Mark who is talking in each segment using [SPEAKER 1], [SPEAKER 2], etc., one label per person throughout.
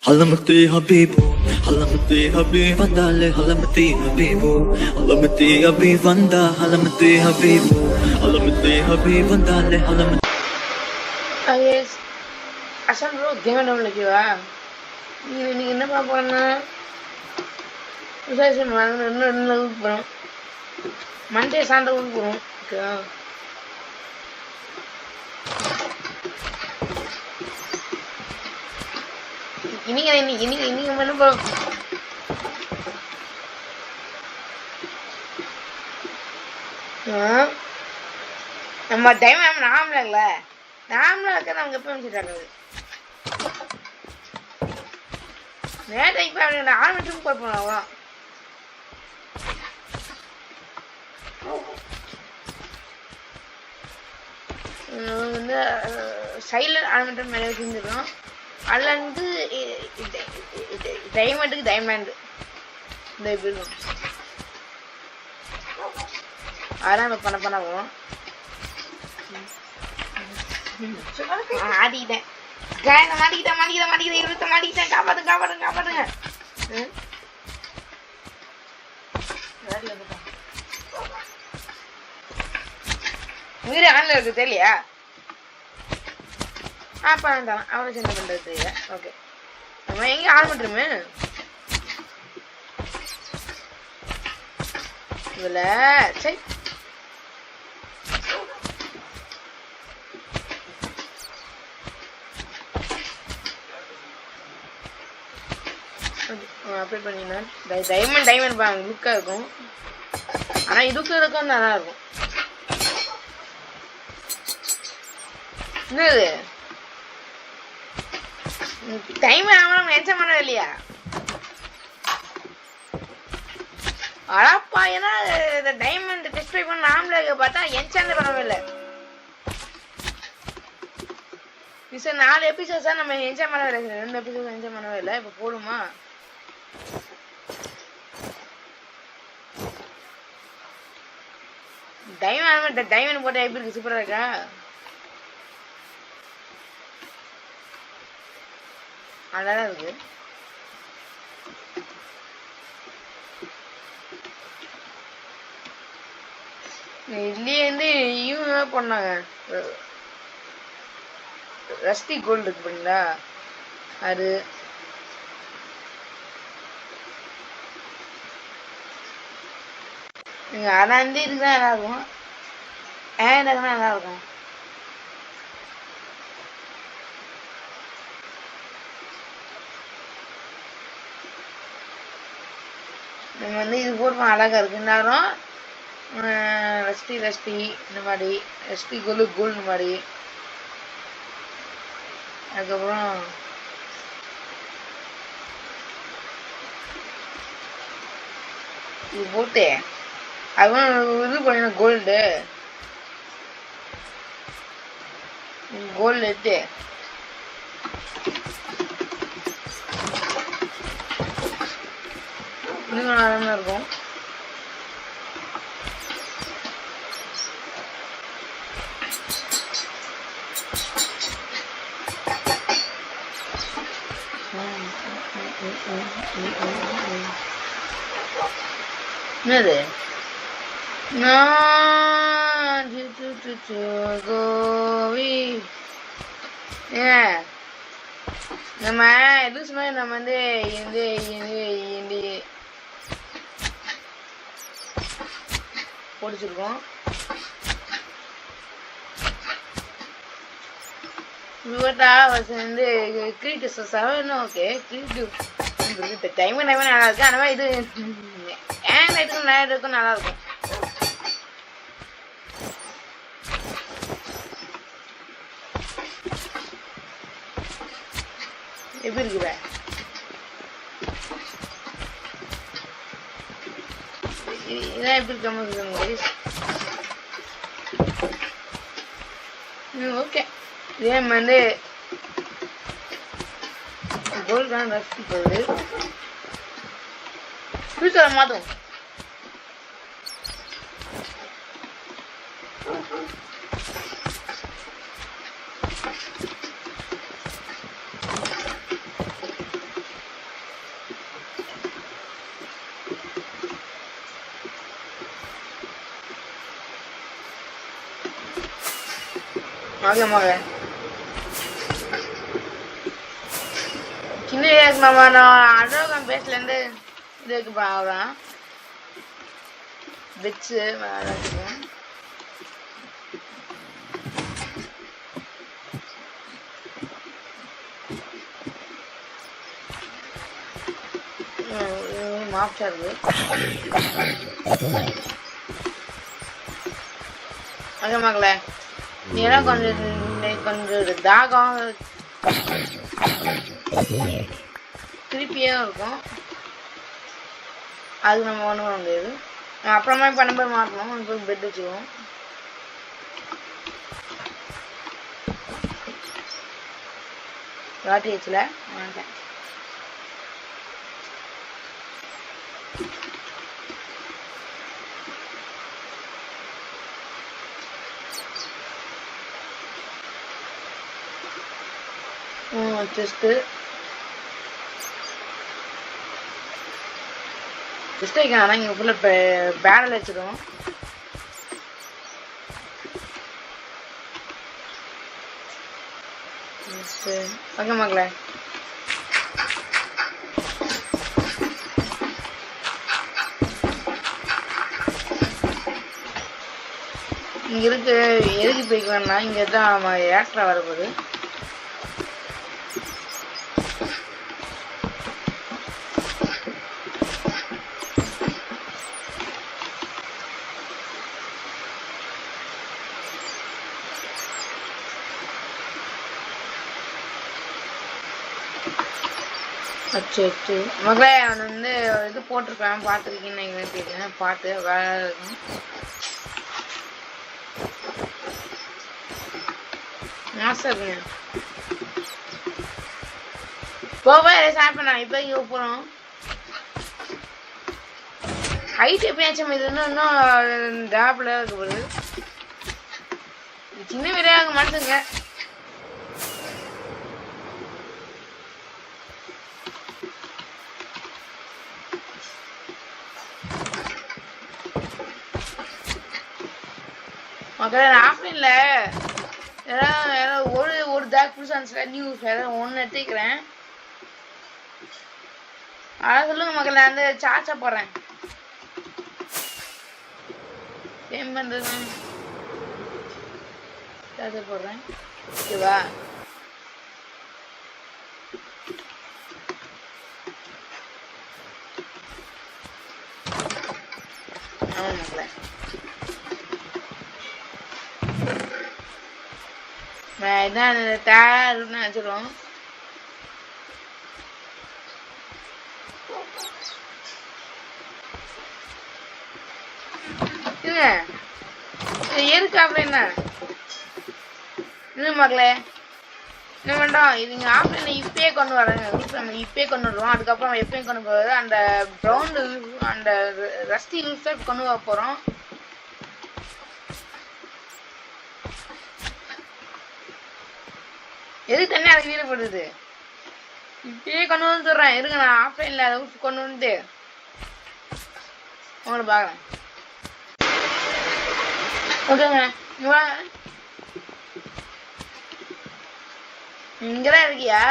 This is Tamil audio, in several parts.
[SPEAKER 1] Halamati Habibu, Halamati Habib Vandale, Halamati Habibu, Halamati Habib Vanda, Halamati Habibu, Halamati Habib Vandale, Halamati.
[SPEAKER 2] Yes, asal bro game என்ன விளையாடுவா? நீ என்ன பார்க்க போறேன்னா விசேஷம் என்ன ஊருக்கு போகிறோம் மண்டே சாயந்தரம் ஊருக்கு போகிறோம் ஓகேவா இன்னைக்கு என்ன போகிறோம் நம்ம டைம் நாமல இல்ல நாமல இருக்க நமக்கு எப்போ வச்சுட்டாங்க நேற்று இப்போ அப்படி 4 நிமிஷம் போய் போனோம் வந்து சைலண்ட் ஆல்மெண்ட் மேலே வச்சுருந்துருக்கோம் அதில் வந்து டைமண்டுக்கு டைமண்டு இந்த இப்படி இருக்கும் அதெல்லாம் இப்போ பண்ண போகிறோம் மாட்டிக்கிட்டேன் மாட்டிக்கிட்டேன் காப்பாத்துங்க வீடு ஆன்ல இருக்கு தெரியலையா வேண்டாம் அவனை சின்ன பண்றது தெரியல ஓகே நம்ம எங்க ஆன் பண்றோமே இதுல சரி அப்ளை பண்ணிடலாம் டைமண்ட் லுக்காக இருக்கும் ஆனால் இதுக்கு இருக்கும் நல்லா இருக்கும் என்னது டைமண்ட் ஆகணும் மென்ஷன் பண்ணவே இல்லையா அழப்பா ஏன்னா இந்த டைமண்ட் டிஸ்பிளே பண்ண நாமளே பார்த்தா என்சான் பண்ணவே இல்லை 4 எபிசோட்ஸா நம்ம என்ஜாய் பண்ணவே இல்லை 2 எபிசோட்ஸ் என்ஜாய் பண்ணவே இல்லை இப்போ போடுமா டைமண்ட் போட்டா எப்படி இருக்கு சூப்பரா இருக்கா அழகா இருக்கு இதுலயே வந்து இவங்க பண்ணாங்க ரஸ்டி கோல்டு இருக்கு பாத்தீங்களா அது அதான் வந்து இதுதான் நல்லா இருக்கும் நல்லா இருக்கும் நம்ம வந்து இது போடுவோம் அழகா இருக்கு எல்லாரும் ரஸ்டி இந்த மாதிரி ரஸ்டி கோல் இந்த மாதிரி அதுக்கப்புறம் இது போட்டு அதுவும் இது பண்ண கோல்டு எடுத்து இன்னும் நல்லா இருக்கும் என்னது கோவி நம்ம லூஸ் மாதிரி நம்ம வந்து பொடிச்சிருக்கோம் வந்து கிரீட்டு 7 ஓகே கிரீட்டு டைம் நல்லா இருக்கு ஆனால் இது நேரத்துக்கும் நல்லா இருக்கும் எப்படி இருக்குற இதான் எப்படி இருக்க ஓகே இதே வந்து கோல்டு தான் ரஸ்டி போகுது ஃபியூச்சரை மாற்றும் மக சின்ன வீடியோக்கு மாமா நான் அடோகம் பேஸ்லேருந்து இதுக்கு பாவலாம் வச்சு வச்சுக்கேன். மாப்டா இருக்கு. ஓகே மகளே, நீலாம் கொஞ்சம் தாகம் திருப்பியும் இருக்கும். அது நம்ம ஒன்றும் பண்ண முடியாது. அப்புறமா பண்ணும்போது மாற்றணும். போய் பெட் வச்சுக்குவோம். வாட்டி வச்சுல வாங்கிட்டேன். ஜஸ்ட்டு வைக்கணும். ஆனால் இங்கே உள்ள பேரல் வச்சிடும். ஓகே மகளே, இங்கே இருக்கு. எதுக்கு போய்க்கலாம்னா இங்கே தான் ஏற்ற வரப்போகுது. அச்சு அச்சு மகளே, அவன் வந்து இது போட்டிருப்பேன். பார்த்துருக்கீங்கன்னு எங்களுக்கு தெரியல. பாட்டு வேலை இருக்கும். மாசம் இருக்குங்க. போவா சாப்பிட்ணா. இப்போ இங்கே போகிறோம். ஹைட் எப்பயாச்சும் இது இன்னும் டேப்ல இருக்க போகுது. சின்ன வீடாக மாட்டுங்க. மக்களே, நான் ஆஃப்லைன்ல ஒரு பேக் புதுசாக நியூஸ் ஒன்று எடுத்துக்கிறேன். அதை சொல்லுங்க மக்கள். நான் வந்து சார்ஜா போடுறேன். சேம் பண்ணுறது சார்ஜர் போடுறேன். ஓகேவா? ஆமாம் மக்களே, இதான் டேர்னு வச்சிருவோம். எதுக்கு அப்படின்னா இது மகளே என்ன வேண்டாம். இதுங்க ஆஃப்லைன்ல இப்பயே கொண்டு வராங்க. வீட்டில் நம்ம இப்பயே கொண்டு வருவோம். அதுக்கப்புறம் எப்பயும் கொண்டு போகிறது அந்த ப்ரௌண்டு அந்த ரஸ்டி யூஸை கொண்டு வர போகிறோம். எதுக்கு தண்ணி அதுக்கு வீடு போடுது? இப்பயே கொண்டு வந்து சொல்கிறேன். இருங்க, நான் ஆஃப்லைனில் அதை கொண்டு வந்து உங்களை பார்க்குறேன். ஓகேங்க, இங்கதான் இருக்கியா?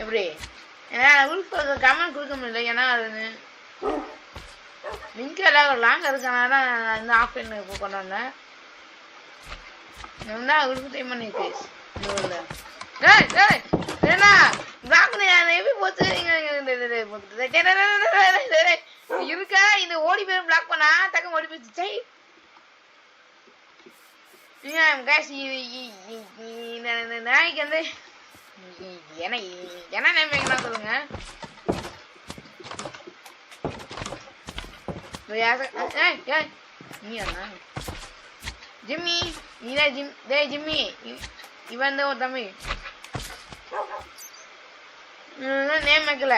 [SPEAKER 2] எப்படி? ஏன்னா கமெண்ட் கொடுக்க முடியல. ஏன்னா அது லிங்க் எல்லாம் லாங்காக இருக்கனால நான் இந்த ஆஃப்லைன் கொண்டு வந்தேன். உனக்கு டைம் பண்ணிருக்கு. எப்படி போச்சு இருக்கா? இந்த ஓடி பேரும் பிளாக் பண்ணா டக்கு ஓடி போச்சு. நாய்க்கு வந்து என்ன நினைப்பீங்கன்னா சொல்லுங்க. நீ அண்ணா ஜிம்மி, நீதான் ஜிம். டே ஜிம்மி, இவன் தான் ஒரு தம்பி. நேம் வைக்கல.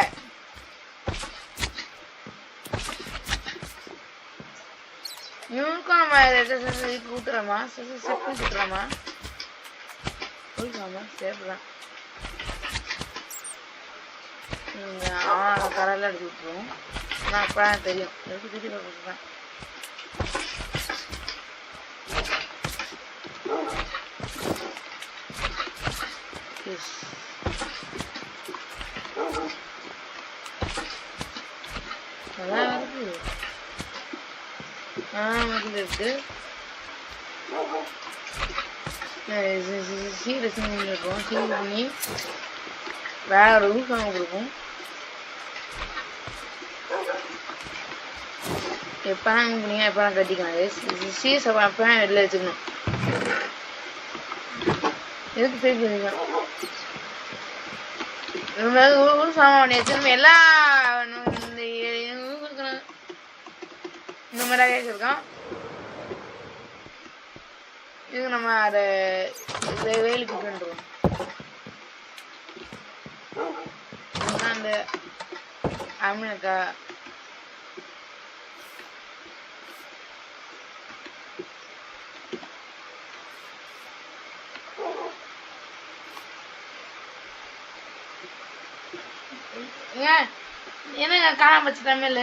[SPEAKER 2] இவனுக்கும் நம்ம ஊத்துறோமா? செப்பு ஊத்துறோமா? ஊத்துறாமா? சேப்புதான். அவன் கரெல்லாம் எடுத்து விட்டுருவோம். ஆனால் அப்பதான் தெரியும். எடுத்து திட்டி கொடுத்துருக்கேன். this. நல்லா இருக்கு. இருக்கு. சீடு இருக்கும். சீடு பண்ணி வேற ஒரு ரூஃப் நம்ம கொடுக்கும். எப்பதான் பண்ணீங்க எப்பதான் கட்டிக்கலாம். சீஸ் எப்பதான் வெளில வச்சுக்கணும். எதுக்கு பே பண்ணிக்கலாம். ஊர் சாமான் வச்சு எல்லா இந்த மாதிரி வச்சிருக்கோம். இது நம்ம அதை வெயிலுக்கு பண்ணுறோம். அந்த அமினக்கா என்னங்க காணாம வச்சு தமிழ்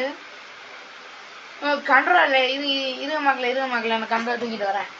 [SPEAKER 2] கண்ட்ரோல் இது இருக மக்கள் நான் கண்ட்ரோல் தூக்கிட்டு வரேன்.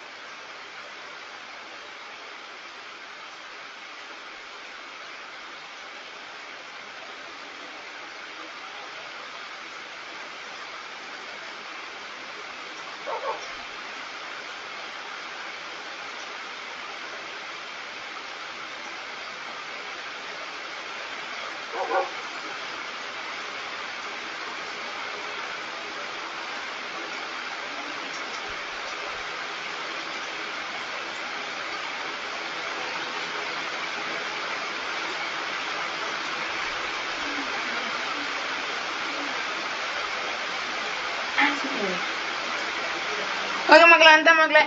[SPEAKER 2] ஓகே மக்களே, அந்த மக்களே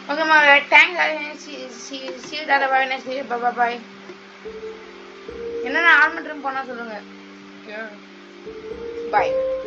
[SPEAKER 2] okay மக்களே, thanks. see you later. Bye next video. Bye bye. என்னென்ன ஆர்மெண்ட் ரூம் பண்ணா சொல்லுங்க. Bye.